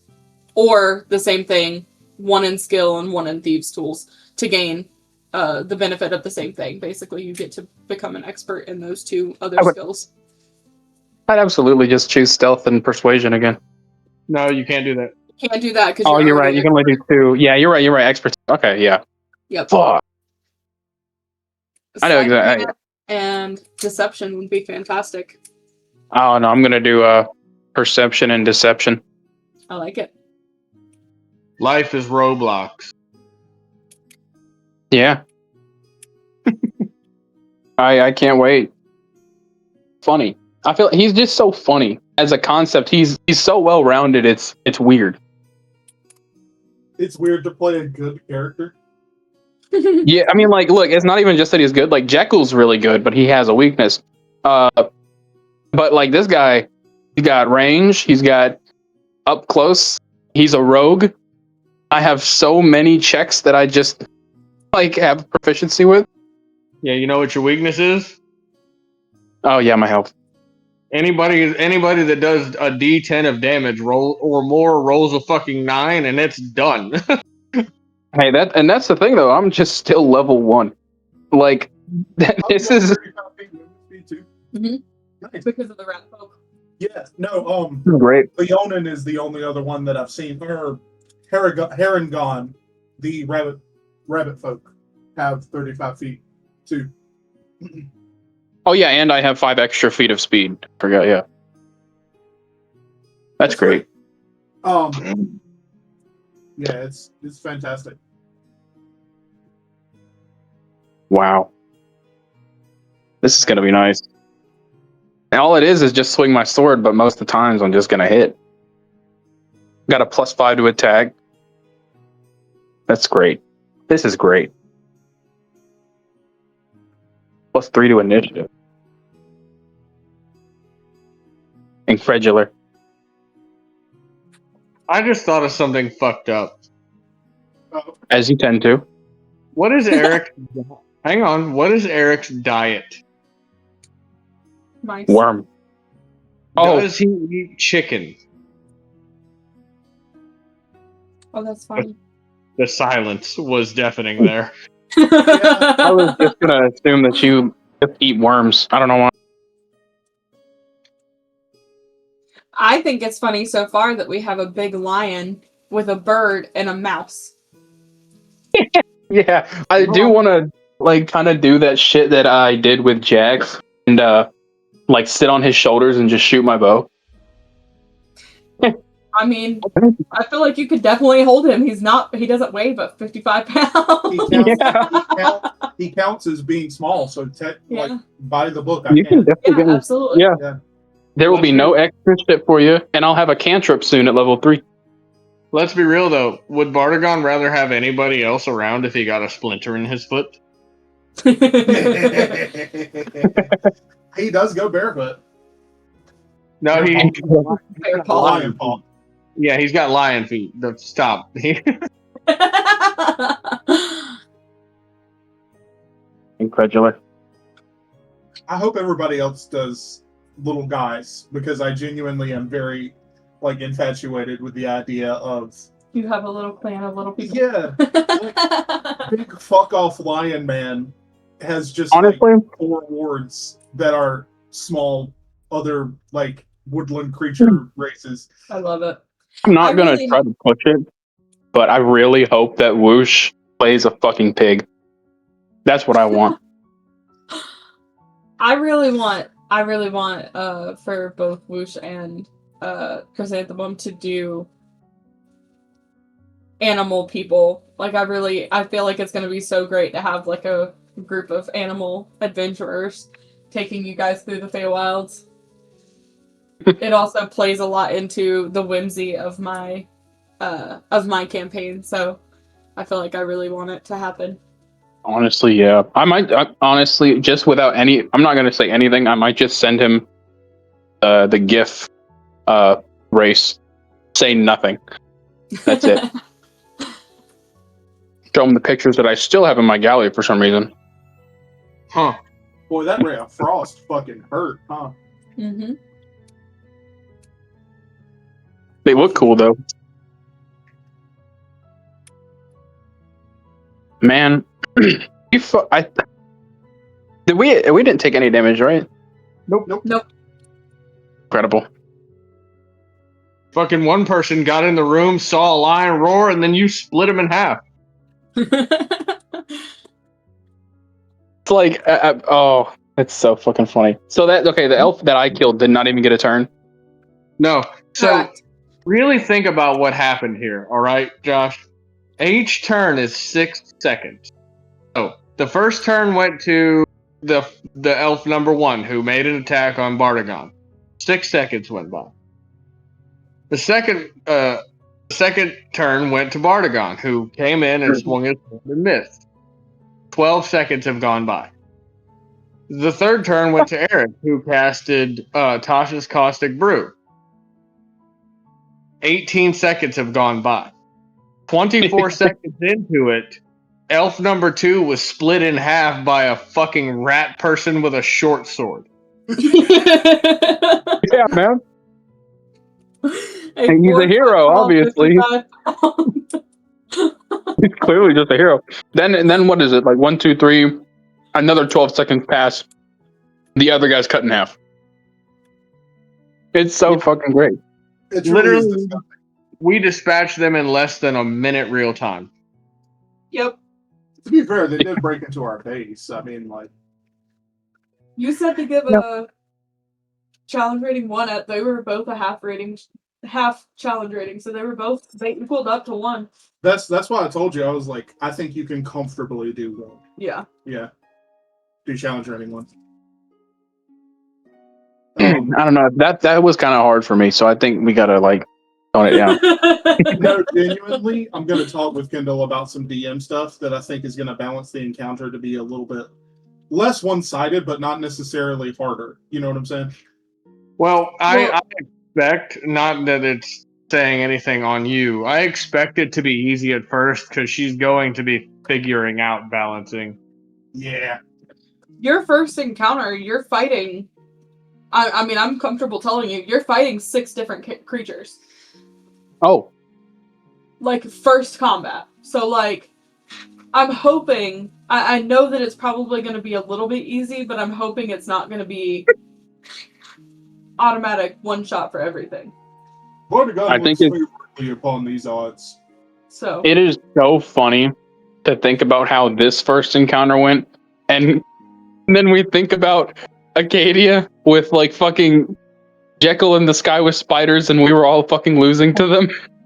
Or the same thing, 1 in skill and 1 in thieves' tools to gain the benefit of the same thing. Basically, you get to become an expert in those 2 other skills. I'd absolutely just choose stealth and persuasion again. No, you can't do that. Can't do that because You're right. You can only do 2. Yeah, you're right. Expert. Okay, yeah. Yep. Fuck. I know exactly. And deception would be fantastic. Oh no, I'm gonna do perception and deception. I like it. Life is Roblox. Yeah. I can't wait. Funny. I feel he's just so funny as a concept. He's so well rounded. It's weird. It's weird to play a good character. Yeah, I mean, like, look, it's not even just that he's good. Like Jekyll's really good, but he has a weakness. But like this guy, he's got range. He's got up close. He's a rogue. I have so many checks that I just like have proficiency with. Yeah, you know what your weakness is? Oh yeah, my health. Anybody that does a D10 of damage roll or more rolls a fucking 9 and it's done. Hey, that's the thing though. I'm just still level 1. Like this is Mm-hmm. Nice. Because of the rat folk. Yeah, no, great. Leonin is the only other one that I've seen. Or Harangon, the rabbit folk, have 35 feet too. Oh yeah, and I have 5 extra feet of speed. Forgot, yeah. That's great. Yeah, it's fantastic. Wow. This is gonna be nice. And all it is just swing my sword, but most of the times I'm just gonna hit. Got a +5 to attack. That's great. This is great. +3 to initiative. Incredular. I just thought of something fucked up. As you tend to. What is Eric? Hang on. What is Eric's diet? Nice. Worm. Oh, Does he eat chicken? Oh, that's funny. The silence was deafening there. I was just gonna assume that you just eat worms. I don't know why. I think it's funny so far that we have a big lion with a bird and a mouse. Yeah, I do want to like kind of do that shit that I did with Jax and like sit on his shoulders and just shoot my bow? I mean, I feel like you could definitely hold him. He doesn't weigh but 55 pounds. He counts as being small, so like by the book, I You can can. definitely get him. Absolutely. Yeah. There will be no extra shit for you, and I'll have a cantrip soon at level 3. Let's be real though. Would Bardagon rather have anybody else around if he got a splinter in his foot? He does go barefoot. No, Fair paw. Lion paw. Yeah, he's got lion feet. Stop. Incredulous. I hope everybody else does little guys because I genuinely am very like infatuated with the idea of You have a little clan of little people. yeah, big fuck off lion man has just Honestly, like 4 wards that are small other like woodland creature races. I love it. I'm not I gonna really- try to push it, but I really hope that Whoosh plays a fucking pig. That's what I want. I really want for both Whoosh and Chrysanthemum to do animal people. Like I feel like it's gonna be so great to have like a group of animal adventurers taking you guys through the Feywilds. It also plays a lot into the whimsy of my campaign, so I feel like I really want it to happen. Honestly, yeah. Honestly, just without any, I'm not going to say anything. I might just send him the GIF race. Say nothing. That's it. Show him the pictures that I still have in my gallery for some reason. Huh. Boy, that ray of frost fucking hurt, huh? Mm-hmm. They look cool, though. Man, we didn't take any damage, right? Nope. Incredible. Fucking one person got in the room, saw a lion roar, and then you split him in half. It's like, oh, it's so fucking funny. So the elf that I killed did not even get a turn. No. So Correct. really think about what happened here, all right, Josh? Each turn is 6 seconds. So the first turn went to the elf number 1 who made an attack on Bardagon. 6 seconds went by. The second turn went to Bardagon, who came in and swung his sword and missed. 12 seconds have gone by. The third turn went to Eric, who casted Tasha's Caustic Brew. 18 seconds have gone by. 24 seconds into it, elf number 2 was split in half by a fucking rat person with a short sword. Yeah, man. And he's a hero, obviously. He's clearly just a hero. Then what is it? Like 1, 2, 3, another 12 seconds pass. The other guy's cut in half. It's so fucking great. It's Literally, really we dispatched them in less than a minute real time. Yep. to be fair, they did break into our base. I mean, like You said to give a challenge rating 1 at they were both a half challenge rating, so they equaled up to 1. that's why I told you. I was like, I think you can comfortably do one. Yeah. Yeah, do challenge rating 1. I don't know. That was kind of hard for me, so I think we gotta tone it down. No, genuinely, I'm going to talk with Kendall about some DM stuff that I think is going to balance the encounter to be a little bit less one-sided, but not necessarily harder. You know what I'm saying? Well, I expect, not that it's saying anything on you, I expect it to be easy at first because she's going to be figuring out balancing. Yeah. Your first encounter, you're fighting. I mean, I'm comfortable telling you, you're fighting 6 different creatures. Oh, Like, first combat. So, like, I'm hoping. I know that it's probably going to be a little bit easy, but I'm hoping it's not going to be automatic one shot for everything. I think it's favorably upon these odds. So it is so funny to think about how this first encounter went, and then we think about Acadia with like fucking Jekyll in the sky with spiders, and we were all fucking losing to them.